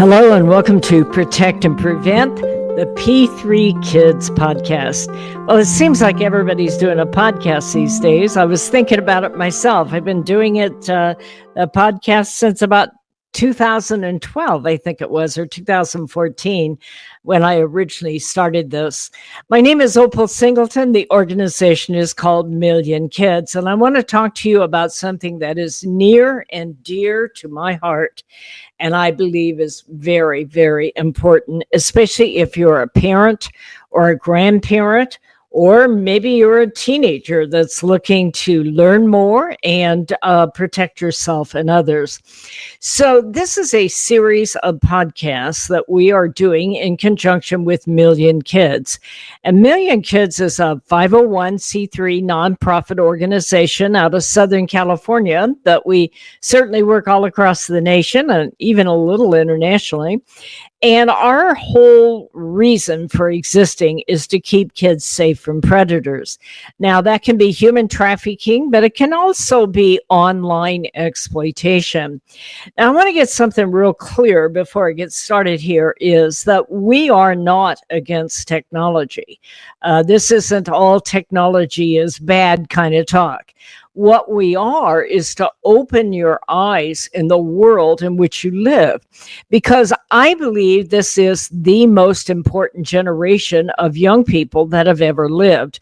Hello and welcome to Protect and Prevent, the P3 Kids podcast. Well, it seems like everybody's doing a podcast these days. I was thinking about it myself. I've been doing it, a podcast since about 2012, I think it was, or 2014, when I originally started this. My name is Opal Singleton. The organization is called Million Kids, and I want to talk to you about something that is near and dear to my heart, and I believe is very, very important, especially if you're a parent or a grandparent, or maybe you're a teenager that's looking to learn more and protect yourself and others. So this is a series of podcasts that we are doing in conjunction with Million Kids. And Million Kids is a 501c3 nonprofit organization out of Southern California that we certainly work all across the nation and even a little internationally. And our whole reason for existing is to keep kids safe from predators. Now, that can be human trafficking, but it can also be online exploitation. Now, I want to get something real clear before I get started here, is that we are not against technology. This isn't all technology is bad kind of talk. What we are is to open your eyes in the world in which you live, because I believe this is the most important generation of young people that have ever lived.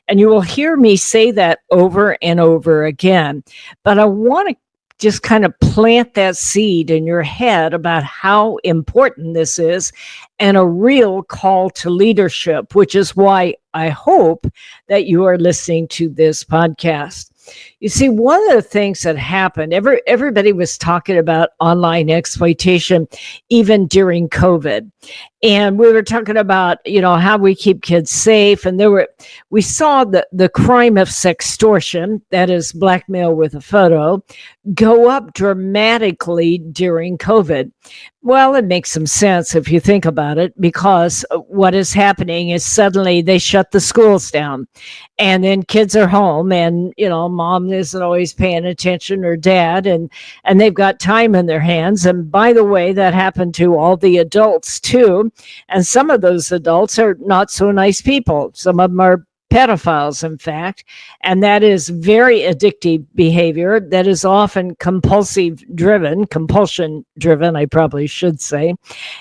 And you will hear me say that over and over again. But I want to just kind of plant that seed in your head about how important this is and a real call to leadership, which is why I hope that you are listening to this podcast. You see, one of the things that happened, everybody was talking about online exploitation even during COVID. And we were talking about, how we keep kids safe. And we saw the crime of sextortion, that is blackmail with a photo, go up dramatically during COVID. Well, it makes some sense if you think about it, because what is happening is suddenly they shut the schools down and then kids are home and, mom isn't always paying attention, or dad, and they've got time in their hands. And by the way, that happened to all the adults too. And some of those adults are not so nice people. Some of them are pedophiles, in fact, and that is very addictive behavior that is often compulsion driven, I probably should say.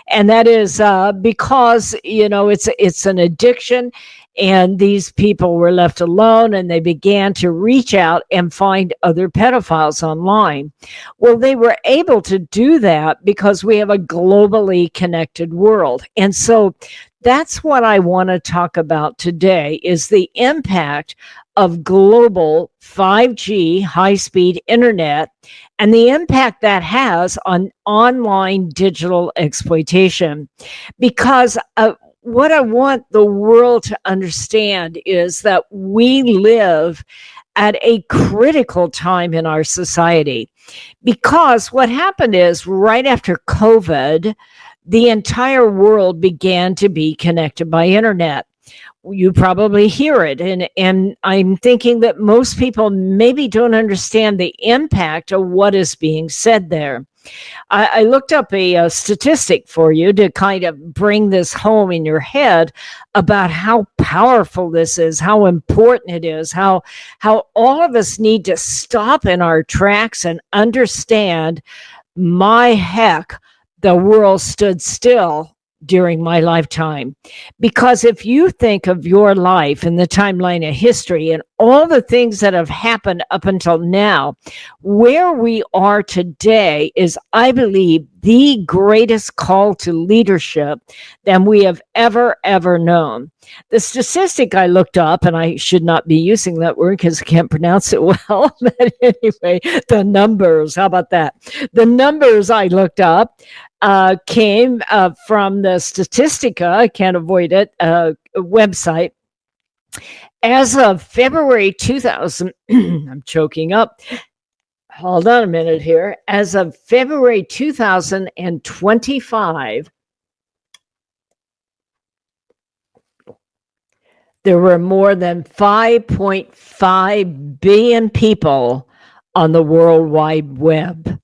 And that is because, it's an addiction, and these people were left alone and they began to reach out and find other pedophiles online. Well, they were able to do that because we have a globally connected world. And so that's what I want to talk about today, is the impact of global 5G high-speed internet and the impact that has on online digital exploitation. Because what I want the world to understand is that we live at a critical time in our society. Because what happened is, right after COVID, the entire world began to be connected by internet. You probably hear it. And I'm thinking that most people maybe don't understand the impact of what is being said there. I looked up a statistic for you to kind of bring this home in your head about how powerful this is, how important it is, how all of us need to stop in our tracks and understand, my heck, the world stood still during my lifetime. Because if you think of your life in the timeline of history and all the things that have happened up until now, where we are today is, I believe, the greatest call to leadership than we have ever known. The statistic I looked up, and I should not be using that word because I can't pronounce it well, but anyway, the numbers, how about that? The numbers I looked up came from the Statistica, I can't avoid it, website. As of February 2000, I'm choking up. Hold on a minute here. As of February 2025, there were more than 5.5 billion people on the World Wide Web.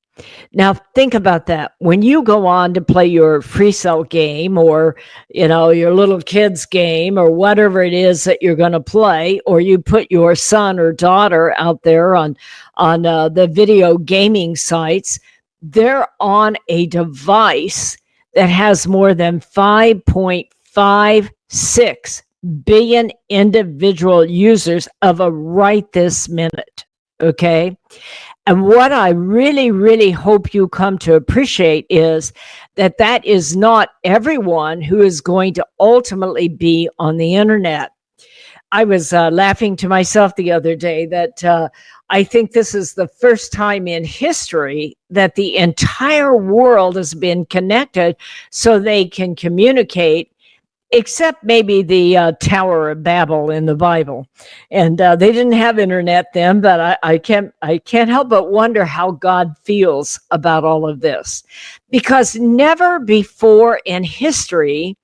Now think about that. When you go on to play your free cell game or, your little kids game or whatever it is that you're going to play, or you put your son or daughter out there on the video gaming sites, they're on a device that has more than 5.56 billion individual users of a right this minute. Okay. And what I really, really hope you come to appreciate is that that is not everyone who is going to ultimately be on the internet. I was laughing to myself the other day that I think this is the first time in history that the entire world has been connected so they can communicate, except maybe the Tower of Babel in the Bible, and they didn't have internet then. But I can't help but wonder how God feels about all of this, because never before in history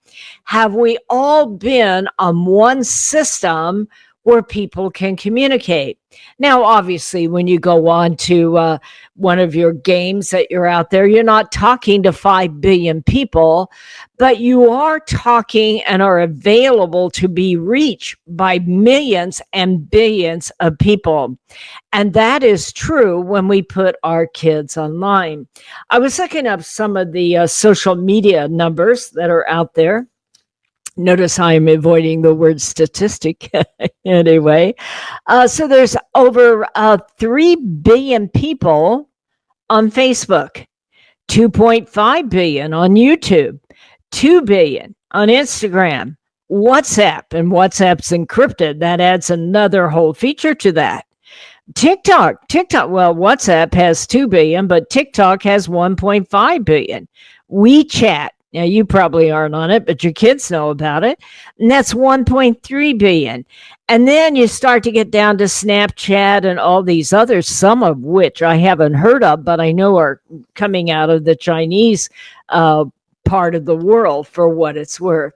have we all been on one system where people can communicate. Now, obviously, when you go on to one of your games that you're out there, you're not talking to 5 billion people, but you are talking and are available to be reached by millions and billions of people. And that is true when we put our kids online. I was looking up some of the social media numbers that are out there. Notice I am avoiding the word statistic anyway. So there's over 3 billion people on Facebook, 2.5 billion on YouTube, 2 billion on Instagram, WhatsApp, and WhatsApp's encrypted. That adds another whole feature to that. TikTok, well, WhatsApp has 2 billion, but TikTok has 1.5 billion. WeChat, now, you probably aren't on it, but your kids know about it. And that's 1.3 billion. And then you start to get down to Snapchat and all these others, some of which I haven't heard of, but I know are coming out of the Chinese part of the world, for what it's worth.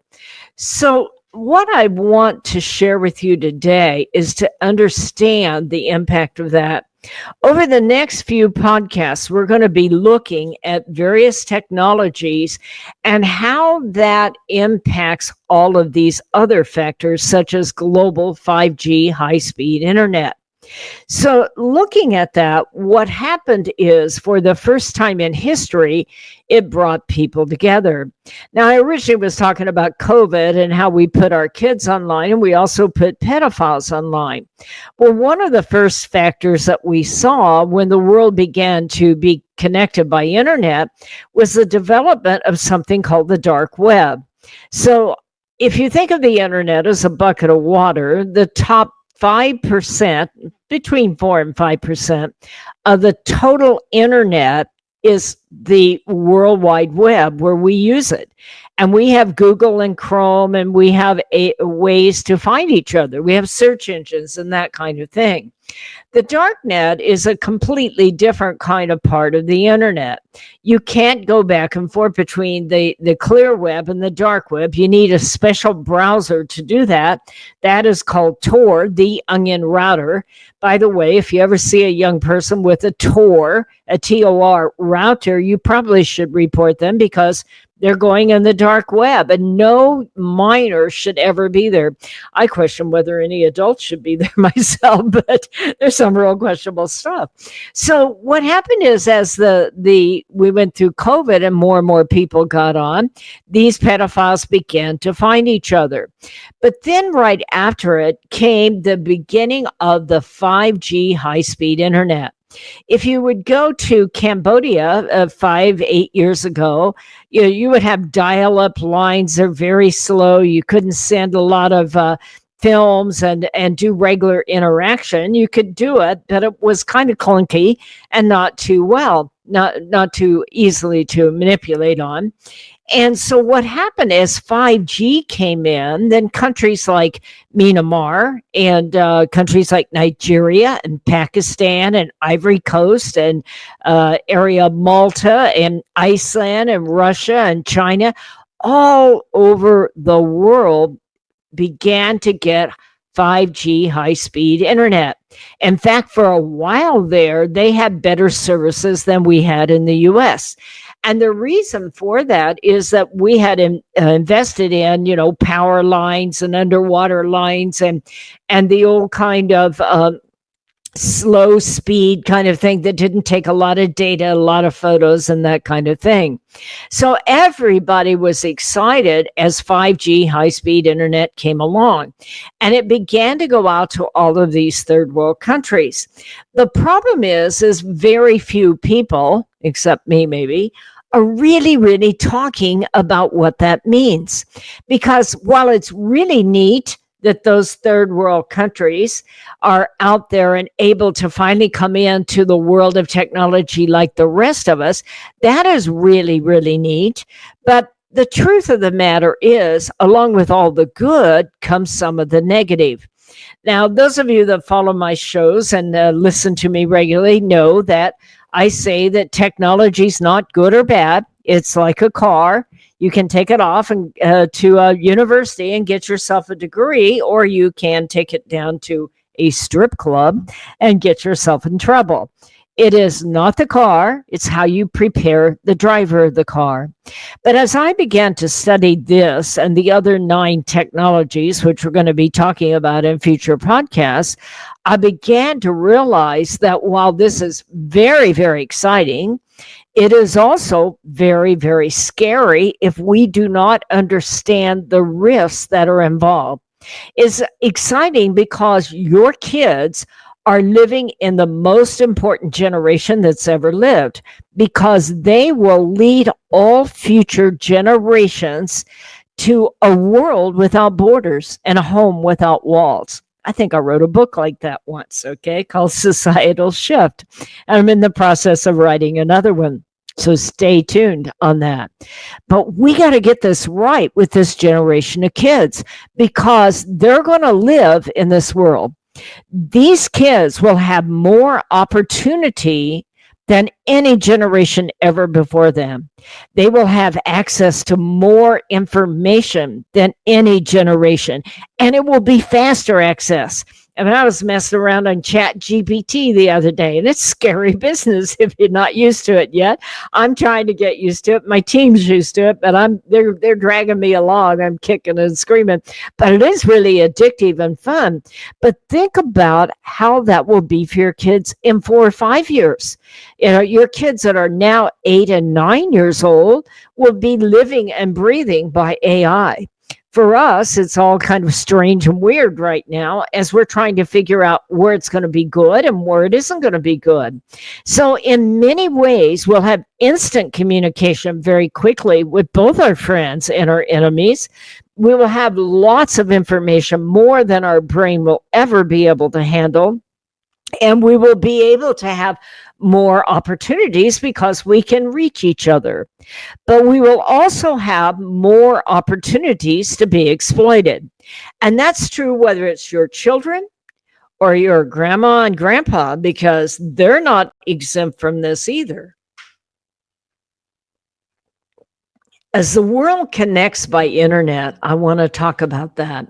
So what I want to share with you today is to understand the impact of that. Over the next few podcasts, we're going to be looking at various technologies and how that impacts all of these other factors, such as global 5G high-speed internet. So looking at that, what happened is, for the first time in history, it brought people together. Now, I originally was talking about COVID and how we put our kids online, and we also put pedophiles online. Well, one of the first factors that we saw when the world began to be connected by internet was the development of something called the dark web. So if you think of the internet as a bucket of water, the top 5%, between 4 and 5% of the total internet is the World Wide Web, where we use it. And we have Google and Chrome, and we have ways to find each other. We have search engines and that kind of thing. The darknet is a completely different kind of part of the internet. You can't go back and forth between the clear web and the dark web. You need a special browser to do that. That is called Tor, the onion router. By the way, if you ever see a young person with a Tor, a TOR router, you probably should report them, because they're going in the dark web, and no minor should ever be there. I question whether any adults should be there myself, but there's some real questionable stuff. So what happened is, as we went through COVID and more people got on, these pedophiles began to find each other. But then right after it came the beginning of the 5G high-speed internet. If you would go to Cambodia 5-8 years ago, you would have dial-up lines. They're very slow. You couldn't send a lot of films and do regular interaction. You could do it, but it was kind of clunky and not too easily to manipulate on. And so what happened as 5G came in, then countries like Myanmar and countries like Nigeria and Pakistan and Ivory Coast and area Malta and Iceland and Russia and China, all over the world began to get 5G high-speed internet. In fact, for a while there, they had better services than we had in the US. And the reason for that is that we had invested in, power lines and underwater lines and the old kind of slow speed kind of thing that didn't take a lot of data, a lot of photos, and that kind of thing. So everybody was excited as 5G high-speed internet came along, and it began to go out to all of these third world countries. The problem is very few people, except me maybe, are really, really talking about what that means. Because while it's really neat that those third world countries are out there and able to finally come into the world of technology like the rest of us, that is really, really neat. But the truth of the matter is, along with all the good comes some of the negative. Now, those of you that follow my shows and listen to me regularly know that I say that technology is not good or bad. It's like a car. You can take it off and to a university and get yourself a degree, or you can take it down to a strip club and get yourself in trouble. It is not the car, it's how you prepare the driver of the car. But as I began to study this and the other 9 technologies, which we're going to be talking about in future podcasts, I began to realize that while this is very, very exciting, it is also very, very scary if we do not understand the risks that are involved. It's exciting because your kids are living in the most important generation that's ever lived, because they will lead all future generations to a world without borders and a home without walls. I think I wrote a book like that once, called Societal Shift. And I'm in the process of writing another one. So stay tuned on that. But we got to get this right with this generation of kids, because they're going to live in this world. These kids will have more opportunity than any generation ever before them. They will have access to more information than any generation, and it will be faster access. I mean, I was messing around on Chat GPT the other day, and it's scary business if you're not used to it yet. I'm trying to get used to it. My team's used to it, but they're dragging me along. I'm kicking and screaming, but it is really addictive and fun. But think about how that will be for your kids in 4 or 5 years. Your kids that are now 8 and 9 years old will be living and breathing by AI. For us, it's all kind of strange and weird right now as we're trying to figure out where it's going to be good and where it isn't going to be good. So in many ways, we'll have instant communication very quickly with both our friends and our enemies. We will have lots of information, more than our brain will ever be able to handle. And we will be able to have more opportunities because we can reach each other. But we will also have more opportunities to be exploited. And that's true whether it's your children or your grandma and grandpa, because they're not exempt from this either. As the world connects by internet, I want to talk about that.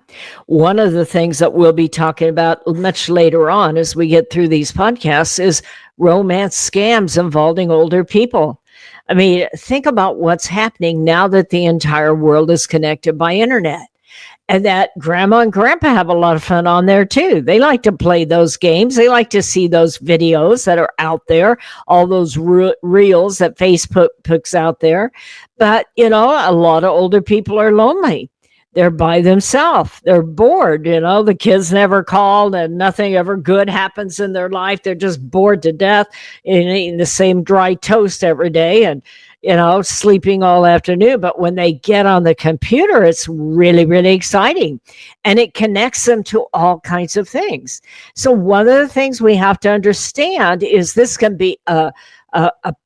One of the things that we'll be talking about much later on as we get through these podcasts is romance scams involving older people. I mean, think about what's happening now that the entire world is connected by internet. And that grandma and grandpa have a lot of fun on there too. They like to play those games. They like to see those videos that are out there, all those reels that Facebook puts out there. But, a lot of older people are lonely. They're by themselves. They're bored. The kids never called and nothing ever good happens in their life. They're just bored to death and eating the same dry toast every day and, sleeping all afternoon. But when they get on the computer, it's really, really exciting. And it connects them to all kinds of things. So one of the things we have to understand is this can be a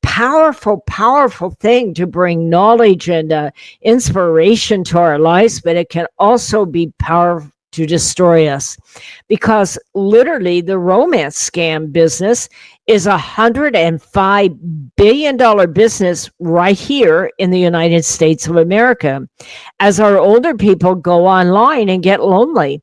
powerful, powerful thing to bring knowledge and inspiration to our lives, but it can also be powerful to destroy us, because literally the romance scam business is $105 billion business right here in the United States of America. As our older people go online and get lonely,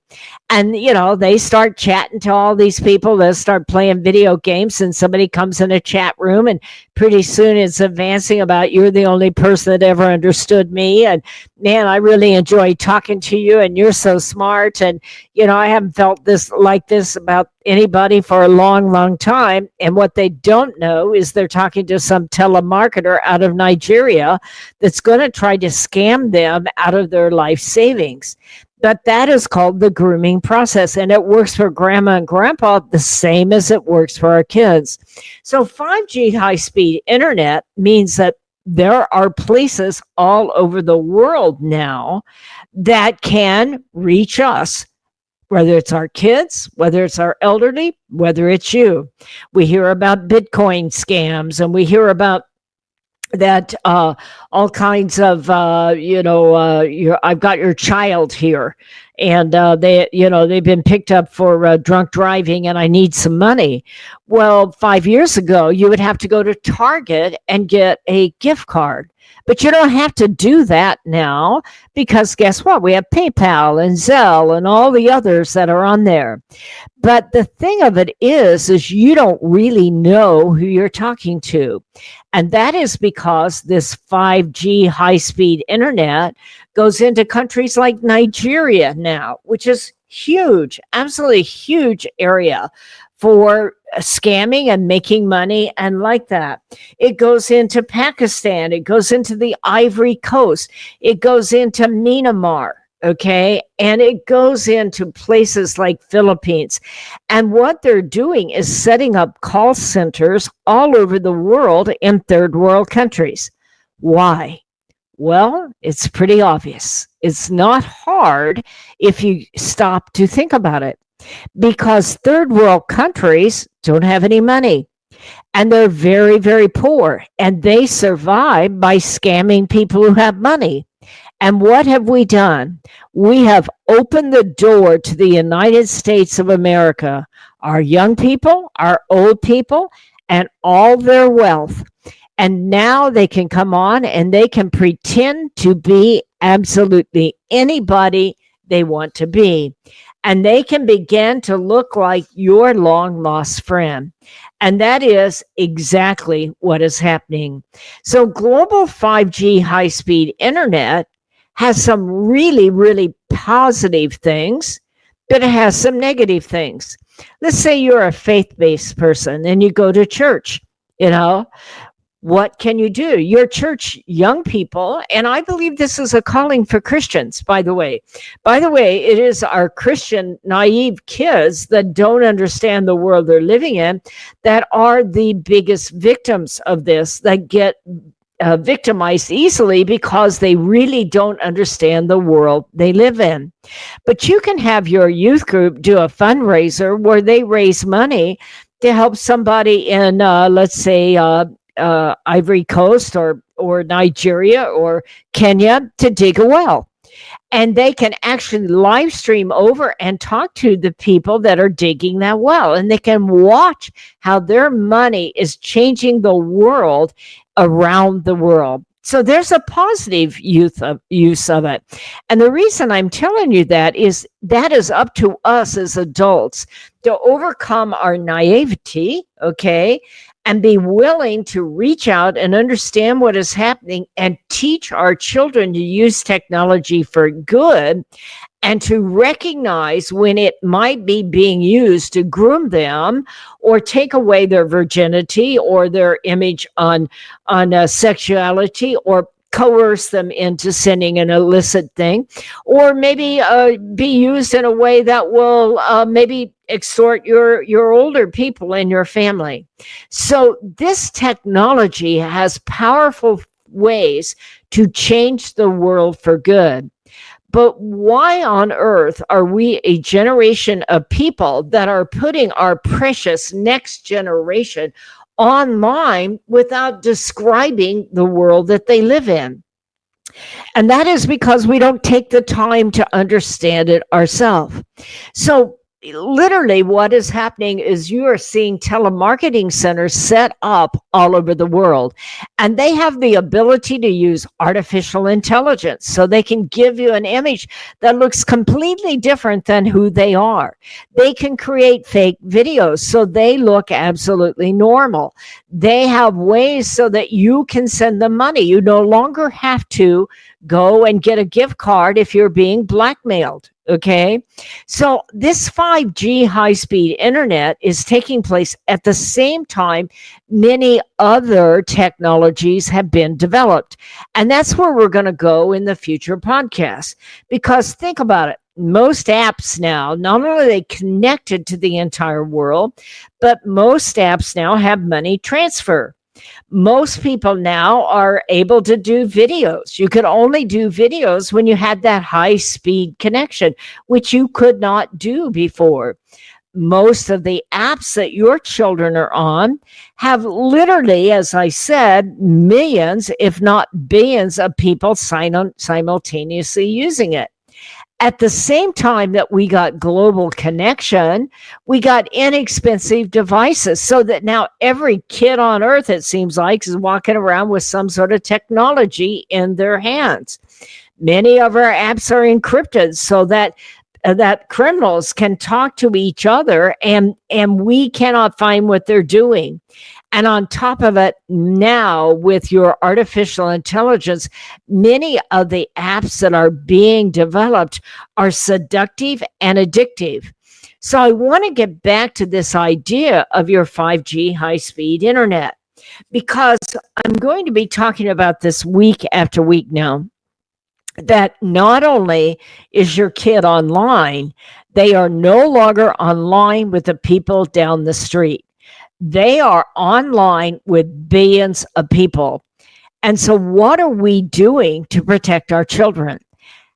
and they start chatting to all these people, they'll start playing video games, and somebody comes in a chat room, and pretty soon it's advancing about, you're the only person that ever understood me, and man, I really enjoy talking to you, and you're so smart, and I haven't felt this like this about anybody for a long time. And what they don't know is they're talking to some telemarketer out of Nigeria that's going to try to scam them out of their life savings. But that is called the grooming process, and it works for grandma and grandpa the same as it works for our kids. So 5G high-speed internet means that there are places all over the world now that can reach us, whether it's our kids, whether it's our elderly, whether it's you. We hear about Bitcoin scams, and we hear about that all kinds of I've got your child here, and they've been picked up for drunk driving, and I need some money. Well, 5 years ago you would have to go to Target and get a gift card, but you don't have to do that now, because guess what? We have PayPal and Zelle and all the others that are on there. But the thing of it is you don't really know who you're talking to. And that is because this 5G high-speed internet goes into countries like Nigeria now, which is huge, absolutely huge area for scamming and making money and like that. It goes into Pakistan. It goes into the Ivory Coast. It goes into Myanmar. Okay. And it goes into places like Philippines. And what they're doing is setting up call centers all over the world in third world countries. Why? Well, it's pretty obvious. It's not hard if you stop to think about it, because third world countries don't have any money, and they're very, very poor, and they survive by scamming people who have money. And what have we done? We have opened the door to the United States of America, our young people, our old people, and all their wealth. And now they can come on and they can pretend to be absolutely anybody they want to be. And they can begin to look like your long lost friend. And that is exactly what is happening. So global 5G high-speed internet has some really, really positive things, but it has some negative things. Let's say you're a faith-based person and you go to church, what can you do? Your church young people, and I believe this is a calling for Christians, by the way. By the way, it is our Christian naive kids that don't understand the world they're living in that are the biggest victims of this, that get victimized easily because they really don't understand the world they live in. But you can have your youth group do a fundraiser where they raise money to help somebody in, let's say, Ivory Coast or Nigeria or Kenya to dig a well. And they can actually live stream over and talk to the people that are digging that well. And they can watch how their money is changing the world around the world. So there's a positive use of it. And the reason I'm telling you that is up to us as adults to overcome our naivety, okay, and be willing to reach out and understand what is happening and teach our children to use technology for good, and to recognize when it might be being used to groom them or take away their virginity or their image on sexuality, or coerce them into sending an illicit thing, or maybe be used in a way that will maybe extort your older people in your family. So this technology has powerful ways to change the world for good. But why on earth are we a generation of people that are putting our precious next generation online without describing the world that they live in? And that is because we don't take the time to understand it ourselves. So literally what is happening is you are seeing telemarketing centers set up all over the world, and they have the ability to use artificial intelligence so they can give you an image that looks completely different than who they are. They can create fake videos so they look absolutely normal. They have ways so that you can send them money. You no longer have to go and get a gift card if you're being blackmailed. Okay. So this 5G high-speed internet is taking place at the same time many other technologies have been developed. And that's where we're going to go in the future podcasts. Because think about it. Most apps now, not only are they connected to the entire world, but most apps now have money transfer. Most people now are able to do videos. You could only do videos when you had that high speed connection, which you could not do before. Most of the apps that your children are on have literally, as I said, millions, if not billions of people simultaneously using it. At the same time that we got global connection, we got inexpensive devices, so that now every kid on earth, it seems like, is walking around with some sort of technology in their hands. Many of our apps are encrypted so that criminals can talk to each other, and we cannot find what they're doing. And on top of it, now with your artificial intelligence, many of the apps that are being developed are seductive and addictive. So I want to get back to this idea of your 5G high-speed internet, because I'm going to be talking about this week after week now, that not only is your kid online, they are no longer online with the people down the street. They are online with billions of people. And so what are we doing to protect our children?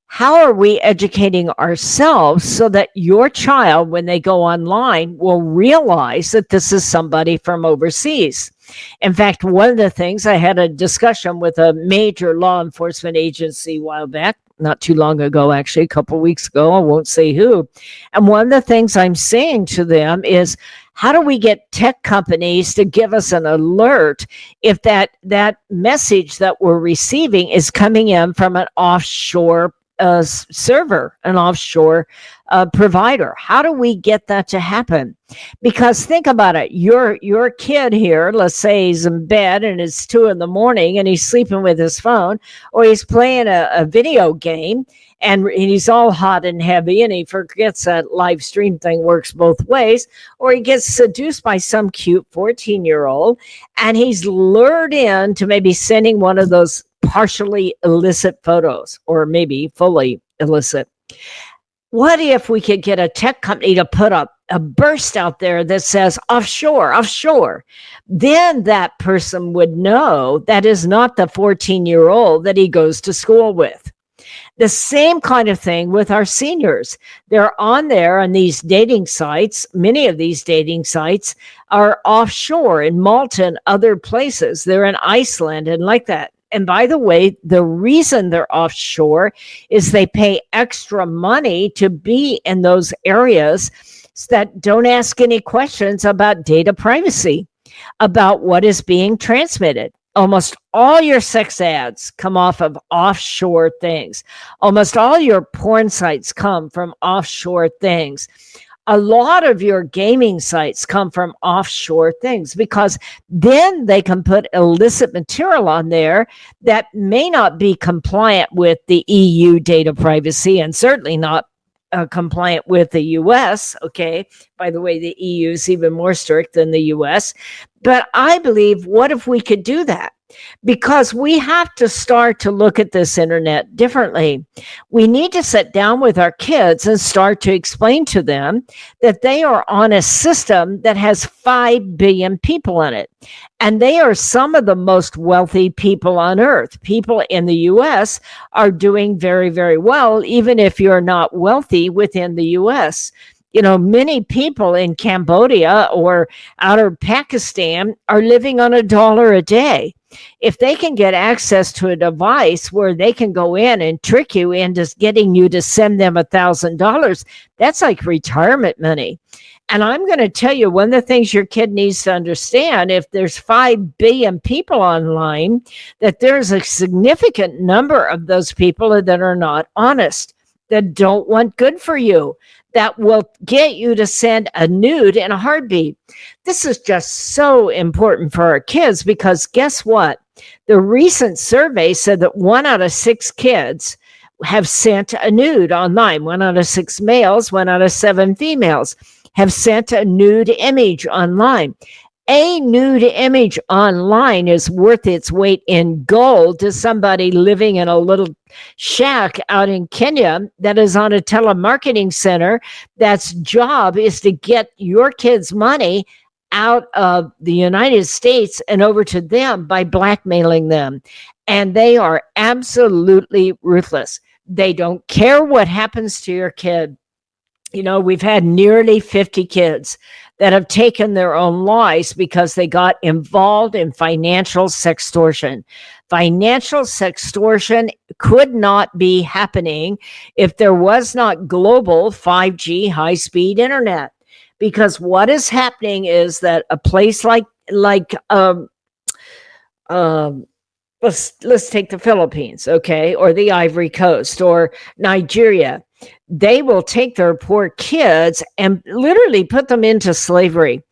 How are we educating ourselves so that your child, when they go online, will realize that this is somebody from overseas? In fact, one of the things, I had a discussion with a major law enforcement agency a while back, not too long ago, actually, a couple of weeks ago, I won't say who. And one of the things I'm saying to them is, how do we get tech companies to give us an alert if that message that we're receiving is coming in from an offshore server, an offshore provider? How do we get that to happen? Because think about it, your kid here, let's say he's in bed and it's 2 a.m. and he's sleeping with his phone, or he's playing a video game, and he's all hot and heavy, and he forgets that live stream thing works both ways, or he gets seduced by some cute 14-year-old, and he's lured in to maybe sending one of those partially illicit photos, or maybe fully illicit. What if we could get a tech company to put up a burst out there that says offshore, offshore? Then that person would know that is not the 14-year-old that he goes to school with. The same kind of thing with our seniors. They're on there on these dating sites. Many of these dating sites are offshore in Malta and other places. They're in Iceland and like that. And by the way, the reason they're offshore is they pay extra money to be in those areas that don't ask any questions about data privacy, about what is being transmitted. Almost all your sex ads come off of offshore things. Almost all your porn sites come from offshore things. A lot of your gaming sites come from offshore things, because then they can put illicit material on there that may not be compliant with the EU data privacy, and certainly not compliant with the US. Okay. By the way, the EU is even more strict than the US. But I believe, what if we could do that? Because we have to start to look at this internet differently. We need to sit down with our kids and start to explain to them that they are on a system that has 5 billion people in it. And they are some of the most wealthy people on earth. People in the US are doing very, very well, even if you're not wealthy within the US. You know, many people in Cambodia or outer Pakistan are living on $1 a day. If they can get access to a device where they can go in and trick you into getting you to send them $1,000, that's like retirement money. And I'm going to tell you, one of the things your kid needs to understand, if there's 5 billion people online, that there's a significant number of those people that are not honest, that don't want good for you, that will get you to send a nude in a heartbeat. This is just so important for our kids, because guess what? The recent survey said that 1 out of 6 kids have sent a nude online. 1 out of 6 males, 1 out of 7 females have sent a nude image online. A nude image online is worth its weight in gold to somebody living in a little shack out in Kenya that is on a telemarketing center that's job is to get your kids' money out of the United States and over to them by blackmailing them. And they are absolutely ruthless. They don't care what happens to your kid. You know, we've had nearly 50 kids that have taken their own lives because they got involved in financial sextortion. Financial sextortion could not be happening if there was not global 5G high-speed internet. Because what is happening is that a place like let's take the Philippines, okay, or the Ivory Coast or Nigeria. They will take their poor kids and literally put them into slavery.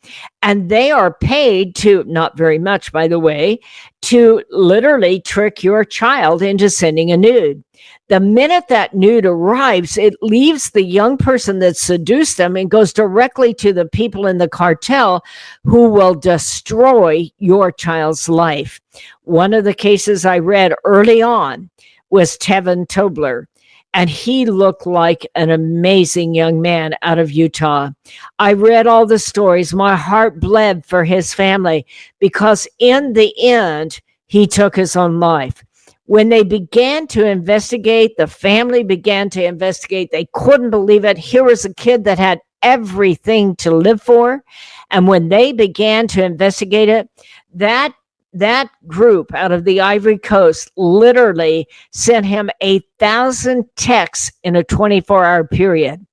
And they are paid to, not very much, by the way, to literally trick your child into sending a nude. The minute that nude arrives, it leaves the young person that seduced them and goes directly to the people in the cartel who will destroy your child's life. One of the cases I read early on was Tevin Tobler. And he looked like an amazing young man out of Utah. I read all the stories. My heart bled for his family because in the end, he took his own life. When they began to investigate, the family began to investigate. They couldn't believe it. Here was a kid that had everything to live for. And when they began to investigate it, that group out of the Ivory Coast literally sent him 1,000 texts in a 24-hour period.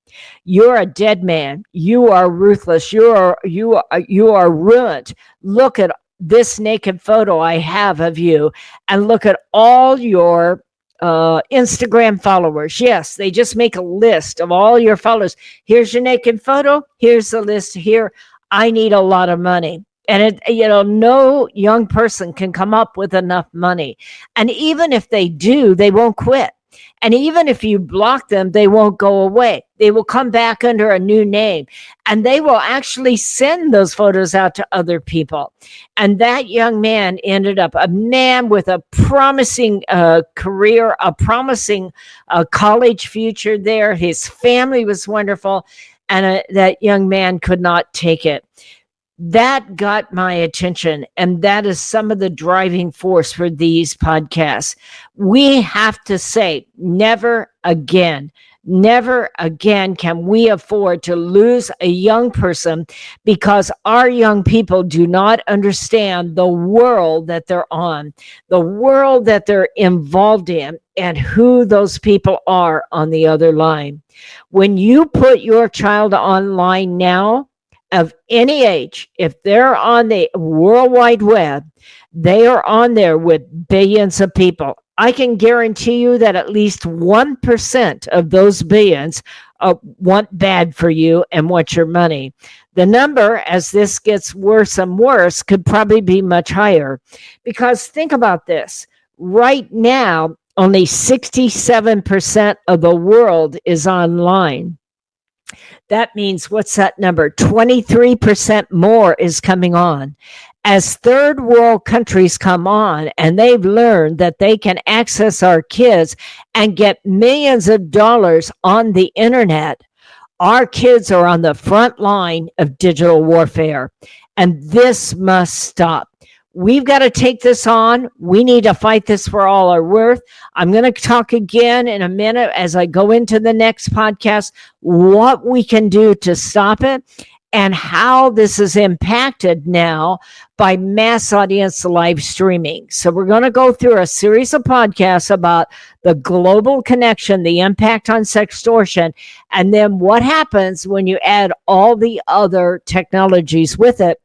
You're a dead man. You are ruthless. You are ruined. Look at this naked photo I have of you, and look at all your Instagram followers. Yes, they just make a list of all your followers. Here's your naked photo. Here's the list here. I need a lot of money. And no young person can come up with enough money. And even if they do, they won't quit. And even if you block them, they won't go away. They will come back under a new name. And they will actually send those photos out to other people. And that young man ended up a man with a promising career, a promising college future there. His family was wonderful. And that young man could not take it. That got my attention, and that is some of the driving force for these podcasts. We have to say, never again can we afford to lose a young person because our young people do not understand the world that they're on, the world that they're involved in, and who those people are on the other line. When you put your child online now, of any age, if they're on the World Wide Web, they are on there with billions of people. I can guarantee you that at least 1% of those billions want bad for you and want your money. The number, as this gets worse and worse, could probably be much higher. Because think about this. Right now, only 67% of the world is online. That means, what's that number? 23% more is coming on. As third world countries come on and they've learned that they can access our kids and get millions of dollars on the internet, our kids are on the front line of digital warfare. And this must stop. We've got to take this on. We need to fight this for all our worth. I'm going to talk again in a minute as I go into the next podcast, what we can do to stop it. and how this is impacted now by mass audience live streaming. So we're going to go through a series of podcasts about the global connection, the impact on sextortion, and then what happens when you add all the other technologies with it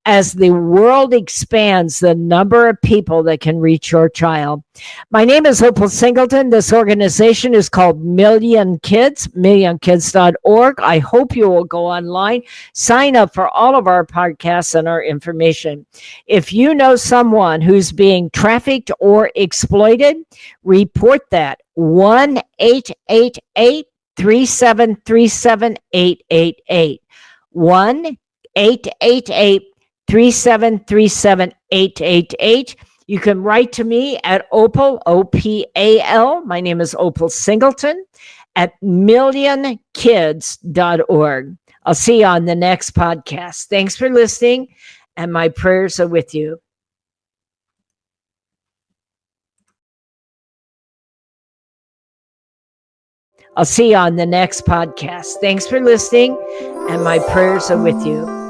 as the world expands the number of people that can reach your child. My name is Opal Singleton. This organization is called Million Kids, millionkids.org. I hope you will go online, sign up for all of our podcasts and our information. If you know someone who's being trafficked or exploited, report that. 1-888-373-7888. 1-888-373-7888. You can write to me at Opal, O-P-A-L. My name is Opal Singleton at millionkids.org. I'll see you on the next podcast. Thanks for listening, and my prayers are with you. I'll see you on the next podcast. Thanks for listening, and my prayers are with you.